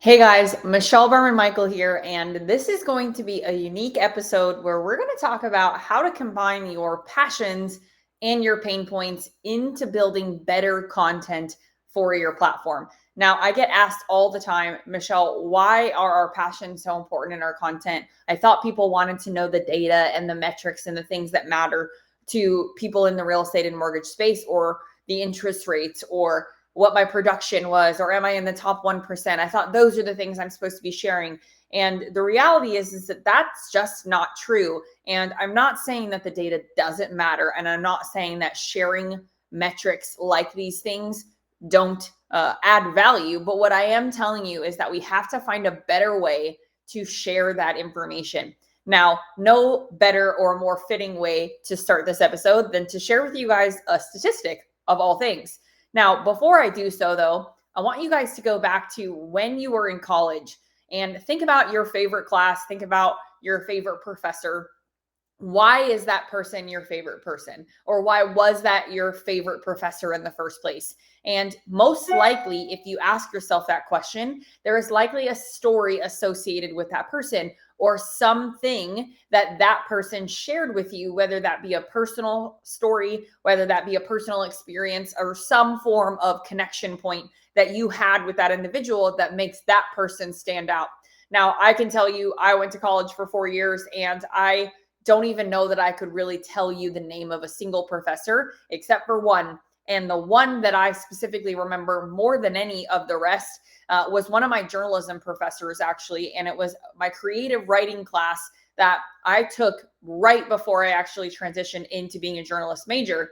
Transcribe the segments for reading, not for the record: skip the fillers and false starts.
Hey guys, Michelle Berman Michael here, and this is going to be a unique episode where we're going to talk about how to combine your passions and your pain points into building better content for your platform. Now, I get asked all the time, Michelle, why are our passions so important in our content? I thought people wanted to know the data and the metrics and the things that matter to people in the real estate and mortgage space, or the interest rates, or what my production was, or am I in the top 1%? I thought those are the things I'm supposed to be sharing. And the reality is that that's just not true. And I'm not saying that the data doesn't matter. And I'm not saying that sharing metrics like these things don't add value. But what I am telling you is that we have to find a better way to share that information. Now, no better or more fitting way to start this episode than to share with you guys a statistic of all things. Now, before I do so, though, I want you guys to go back to when you were in college and think about your favorite class, think about your favorite professor. Why is that person your favorite person? Or why was that your favorite professor in the first place? And most likely, if you ask yourself that question, there is likely a story associated with that person or something that that person shared with you, whether that be a personal story, whether that be a personal experience, or some form of connection point that you had with that individual that makes that person stand out. Now, I can tell you, I went to college for 4 years and I don't even know that I could really tell you the name of a single professor except for one. And the one that I specifically remember more than any of the rest was one of my journalism professors, actually. And it was my creative writing class that I took right before I actually transitioned into being a journalist major.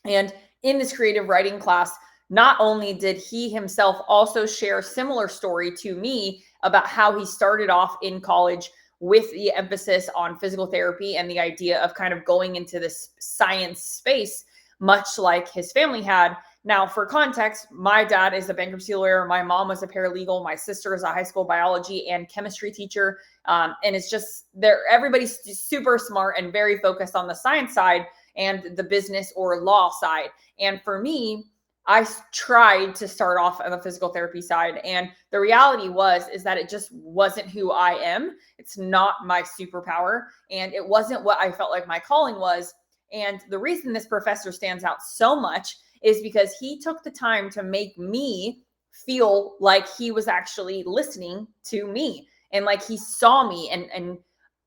And in this creative writing class, not only did he himself also share a similar story to me about how he started off in college with the emphasis on physical therapy and the idea of kind of going into this science space, much like his family had. Now, for context, my dad is a bankruptcy lawyer. My mom was a paralegal. My sister is a high school biology and chemistry teacher. And it's just everybody's super smart and very focused on the science side and the business or law side. And for me, I tried to start off on the physical therapy side. And the reality is that it just wasn't who I am. It's not my superpower. And it wasn't what I felt like my calling was. And the reason this professor stands out so much is because he took the time to make me feel like he was actually listening to me and like he saw me. And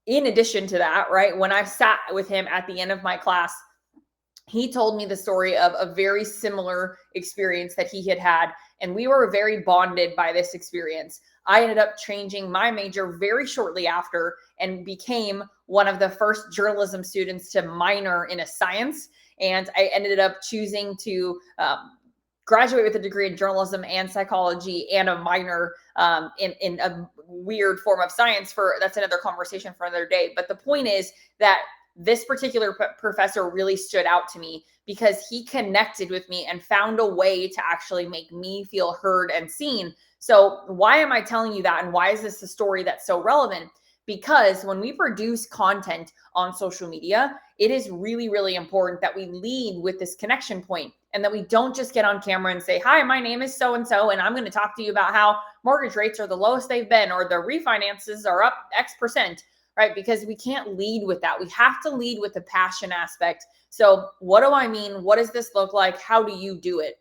in addition to that, right, when I sat with him at the end of my class, he told me the story of a very similar experience that he had had, and we were very bonded by this experience. I ended up changing my major very shortly after and became one of the first journalism students to minor in a science. And I ended up choosing to graduate with a degree in journalism and psychology and a minor in a weird form of science. For that's another conversation for another day. But the point is that this particular professor really stood out to me because he connected with me and found a way to actually make me feel heard and seen. So why am I telling you that? And why is this a story that's so relevant? Because when we produce content on social media, it is really, really important that we lead with this connection point and that we don't just get on camera and say, hi, my name is so-and-so, and I'm going to talk to you about how mortgage rates are the lowest they've been or the refinances are up X percent. Right? Because we can't lead with that. We have to lead with the passion aspect. So what do I mean? What does this look like? How do you do it?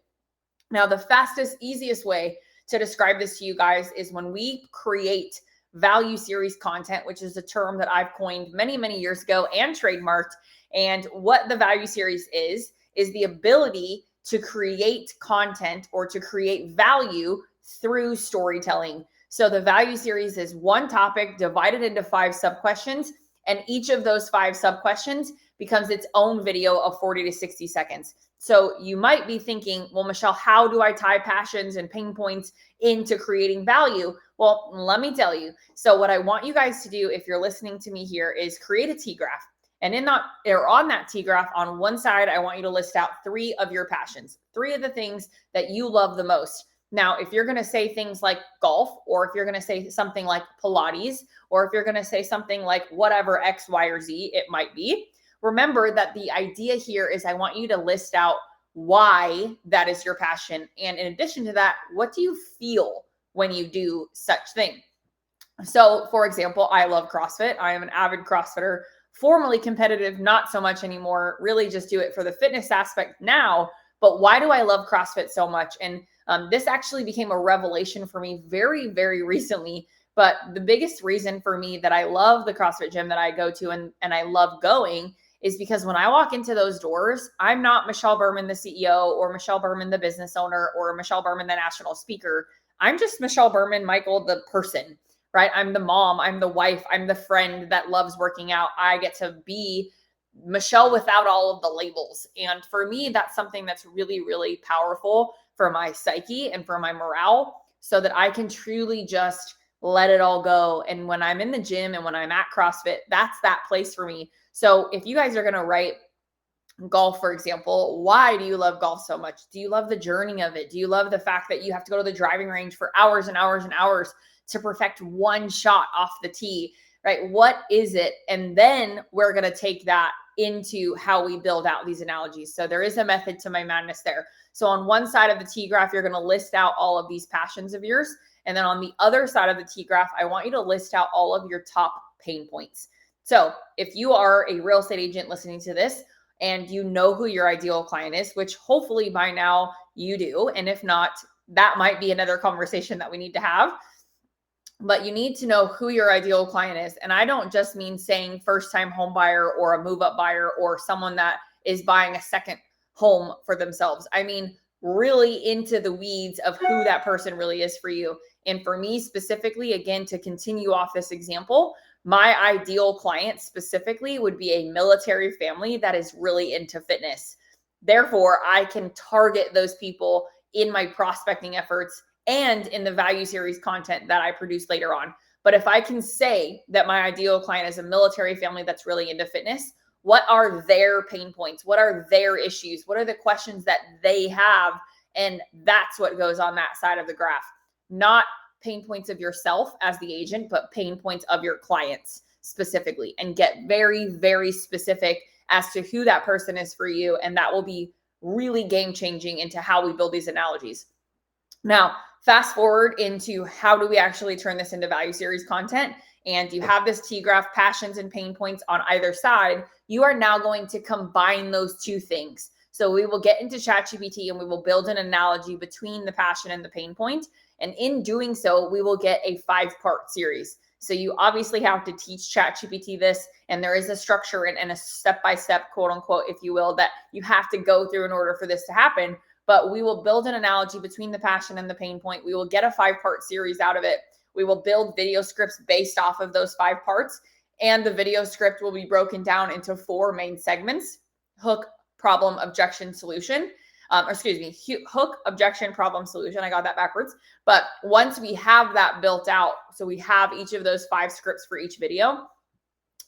Now, the fastest, easiest way to describe this to you guys is when we create value series content, which is a term that I've coined many, many years ago and trademarked. And what the value series is the ability to create content or to create value through storytelling. So the value series is one topic divided into 5 sub-questions, and each of those 5 sub-questions becomes its own video of 40 to 60 seconds. So you might be thinking, well, Michelle, how do I tie passions and pain points into creating value? Well, let me tell you. So what I want you guys to do, if you're listening to me here, is create a T-graph. And on that T-graph, on one side, I want you to list out 3 of your passions, 3 of the things that you love the most. Now, if you're going to say things like golf, or if you're going to say something like Pilates, or if you're going to say something like whatever X, Y, or Z it might be, remember that the idea here is I want you to list out why that is your passion. And in addition to that, what do you feel when you do such thing. So, for example, I love CrossFit. I am an avid CrossFitter, formerly competitive, not so much anymore, really just do it for the fitness aspect now. But why do I love CrossFit so much? And this actually became a revelation for me very, very recently. But the biggest reason for me that I love the CrossFit gym that I go to and I love going is because when I walk into those doors, I'm not Michelle Berman, the CEO, or Michelle Berman, the business owner, or Michelle Berman, the national speaker. I'm just Michelle Berman, Mikel, the person, right? I'm the mom, I'm the wife, I'm the friend that loves working out. I get to be Michelle without all of the labels. And for me, that's something that's really, really powerful for my psyche and for my morale so that I can truly just let it all go. And when I'm in the gym and when I'm at CrossFit, that's that place for me. So if you guys are going to write golf, for example, why do you love golf so much? Do you love the journey of it? Do you love the fact that you have to go to the driving range for hours and hours and hours to perfect one shot off the tee, right? What is it? And then we're going to take that into how we build out these analogies. So there is a method to my madness there. So on one side of the T graph, you're going to list out all of these passions of yours. And then on the other side of the T graph, I want you to list out all of your top pain points. So if you are a real estate agent listening to this and you know who your ideal client is, which hopefully by now you do, and if not, that might be another conversation that we need to have. But you need to know who your ideal client is. And I don't just mean saying first-time home buyer or a move-up buyer or someone that is buying a second home for themselves. I mean, really into the weeds of who that person really is for you. And for me specifically, again, to continue off this example, my ideal client specifically would be a military family that is really into fitness. Therefore, I can target those people in my prospecting efforts and in the value series content that I produce later on. But if I can say that my ideal client is a military family that's really into fitness, what are their pain points? What are their issues? What are the questions that they have? And that's what goes on that side of the graph. Not pain points of yourself as the agent, but pain points of your clients specifically, and get very, very specific as to who that person is for you. And that will be really game changing into how we build these analogies. Now, fast forward into how do we actually turn this into value series content? And you have this T graph, passions and pain points on either side. You are now going to combine those two things. So we will get into ChatGPT and we will build an analogy between the passion and the pain point. And in doing so, we will get a 5-part series. So you obviously have to teach ChatGPT this, and there is a structure and a step-by-step, quote unquote, if you will, that you have to go through in order for this to happen. But we will build an analogy between the passion and the pain point. We will get a 5-part series out of it. We will build video scripts based off of those 5 parts. And the video script will be broken down into 4 main segments: hook, problem, objection, solution. Hook, objection, problem, solution. I got that backwards. But once we have that built out, so we have each of those 5 scripts for each video,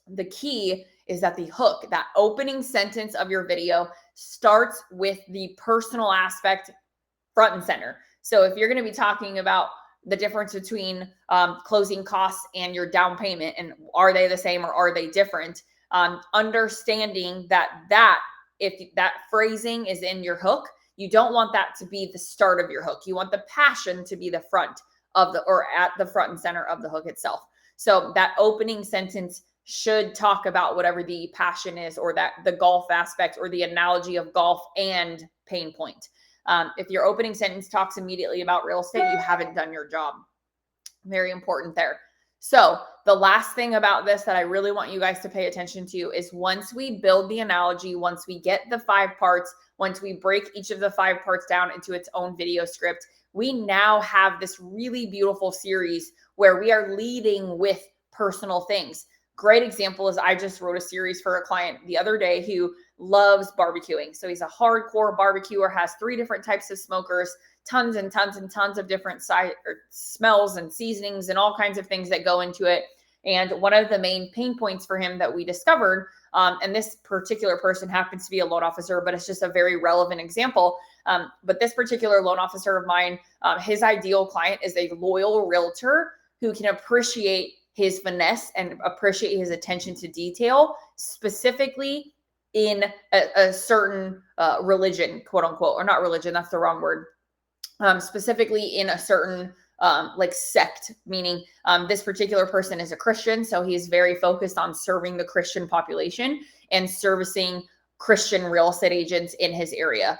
the key is that the hook, that opening sentence of your video, starts with the personal aspect front and center. So if you're going to be talking about the difference between closing costs and your down payment, and are they the same or are they different, understanding that if that phrasing is in your hook, you don't want that to be the start of your hook. You want the passion to be the front of the, or at the front and center of the hook itself. So that opening sentence should talk about whatever the passion is, or that the golf aspect, or the analogy of golf and pain point. If your opening sentence talks immediately about real estate, you haven't done your job. Very important there. So the last thing about this that I really want you guys to pay attention to is, once we build the analogy, once we get the 5 parts, once we break each of the 5 parts down into its own video script, we now have this really beautiful series where we are leading with personal things. Great example is I just wrote a series for a client the other day who loves barbecuing. So he's a hardcore barbecuer, has 3 different types of smokers, tons and tons and tons of different smells and seasonings and all kinds of things that go into it. And one of the main pain points for him that we discovered, and this particular person happens to be a loan officer, but it's just a very relevant example. But this particular loan officer of mine, his ideal client is a loyal realtor who can appreciate his finesse and appreciate his attention to detail, specifically in a certain religion, quote unquote, or not religion, that's the wrong word. Specifically in a certain like sect, meaning this particular person is a Christian. So he's very focused on serving the Christian population and servicing Christian real estate agents in his area.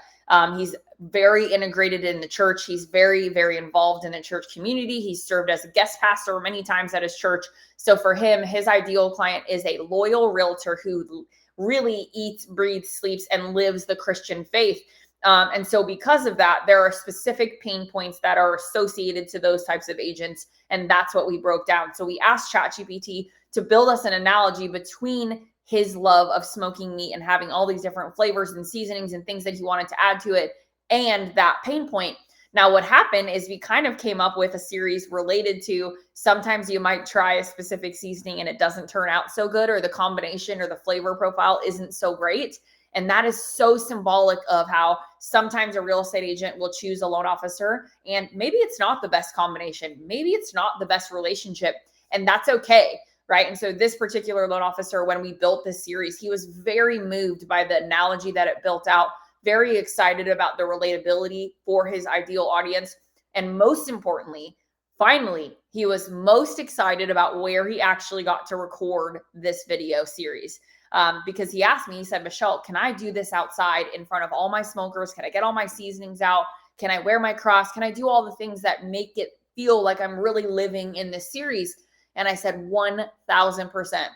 He's very integrated in the church. He's very, very involved in the church community. He's served as a guest pastor many times at his church. So for him, his ideal client is a loyal realtor who really eats, breathes, sleeps, and lives the Christian faith. And so because of that, there are specific pain points that are associated to those types of agents. And that's what we broke down. So we asked ChatGPT to build us an analogy between his love of smoking meat and having all these different flavors and seasonings and things that he wanted to add to it and that pain point. Now, what happened is we kind of came up with a series related to sometimes you might try a specific seasoning and it doesn't turn out so good, or the combination or the flavor profile isn't so great. And that is so symbolic of how sometimes a real estate agent will choose a loan officer and maybe it's not the best combination. Maybe it's not the best relationship, and that's okay. Right. And so this particular loan officer, when we built this series, he was very moved by the analogy that it built out, very excited about the relatability for his ideal audience. And most importantly, finally, he was most excited about where he actually got to record this video series. Because he asked me, he said, Michelle, can I do this outside in front of all my smokers? Can I get all my seasonings out? Can I wear my cross? Can I do all the things that make it feel like I'm really living in this series? And I said, 1000%.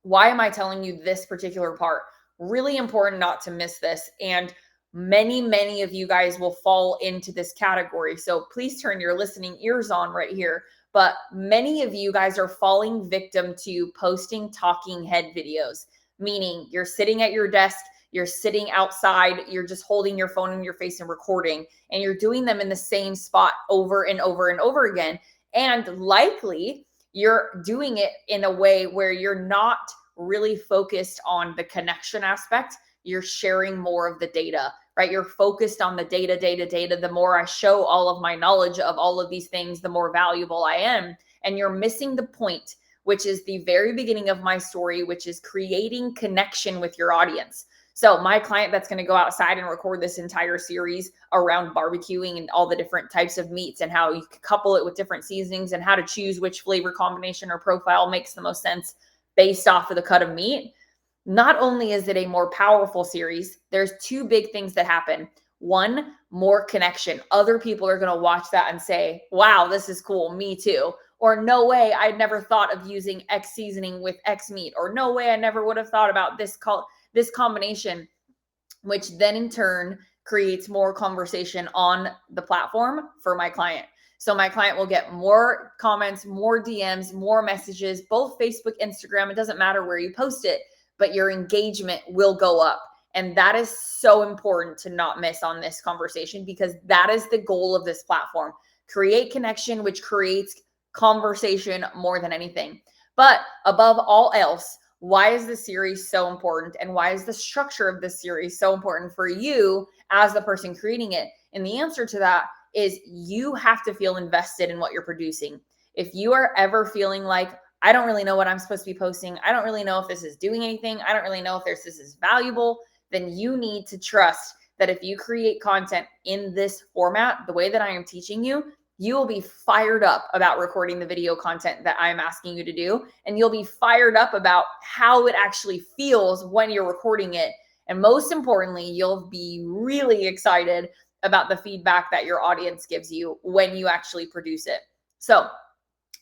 Why am I telling you this particular part? Really important not to miss this. And many of you guys will fall into this category. So please turn your listening ears on right here. But many of you guys are falling victim to posting talking head videos, meaning you're sitting at your desk, you're sitting outside, you're just holding your phone in your face and recording, and you're doing them in the same spot over and over and over again. And likely you're doing it in a way where you're not really focused on the connection aspect. You're sharing more of the data, right? You're focused on the data. The more I show all of my knowledge of all of these things, the more valuable I am. And you're missing the point, which is the very beginning of my story, which is creating connection with your audience. So my client that's going to go outside and record this entire series around barbecuing and all the different types of meats and how you can couple it with different seasonings and how to choose which flavor combination or profile makes the most sense based off of the cut of meat. Not only is it a more powerful series, there's two big things that happen. One, more connection. Other people are going to watch that and say, wow, this is cool. Me too. Or no way, I never thought of using X seasoning with X meat. Or no way, I never would have thought about this combination, which then in turn creates more conversation on the platform for my client. So my client will get more comments, more DMs, more messages, both Facebook, Instagram. It doesn't matter where you post it, but your engagement will go up. And that is so important to not miss on this conversation, because that is the goal of this platform. Create connection, which creates conversation more than anything. But above all else, why is this series so important? And why is the structure of this series so important for you as the person creating it? And the answer to that is you have to feel invested in what you're producing. If you are ever feeling like, I don't really know what I'm supposed to be posting, I don't really know if this is doing anything, I don't really know if this is valuable, then you need to trust that if you create content in this format, the way that I am teaching you, you will be fired up about recording the video content that I'm asking you to do. And you'll be fired up about how it actually feels when you're recording it. And most importantly, you'll be really excited about the feedback that your audience gives you when you actually produce it. So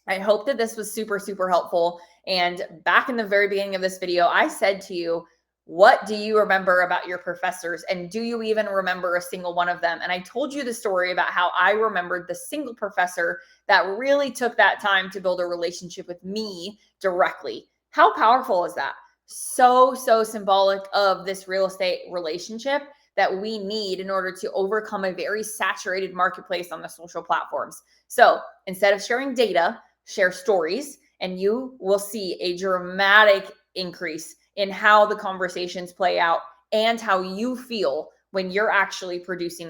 I hope that this was super helpful. And back in the very beginning of this video, I said to you, what do you remember about your professors? And do you even remember a single one of them? And I told you the story about how I remembered the single professor that really took that time to build a relationship with me directly. How powerful is that? So symbolic of this real estate relationship that we need in order to overcome a very saturated marketplace on the social platforms. So instead of sharing data, share stories, and you will see a dramatic increase in how the conversations play out and how you feel when you're actually producing the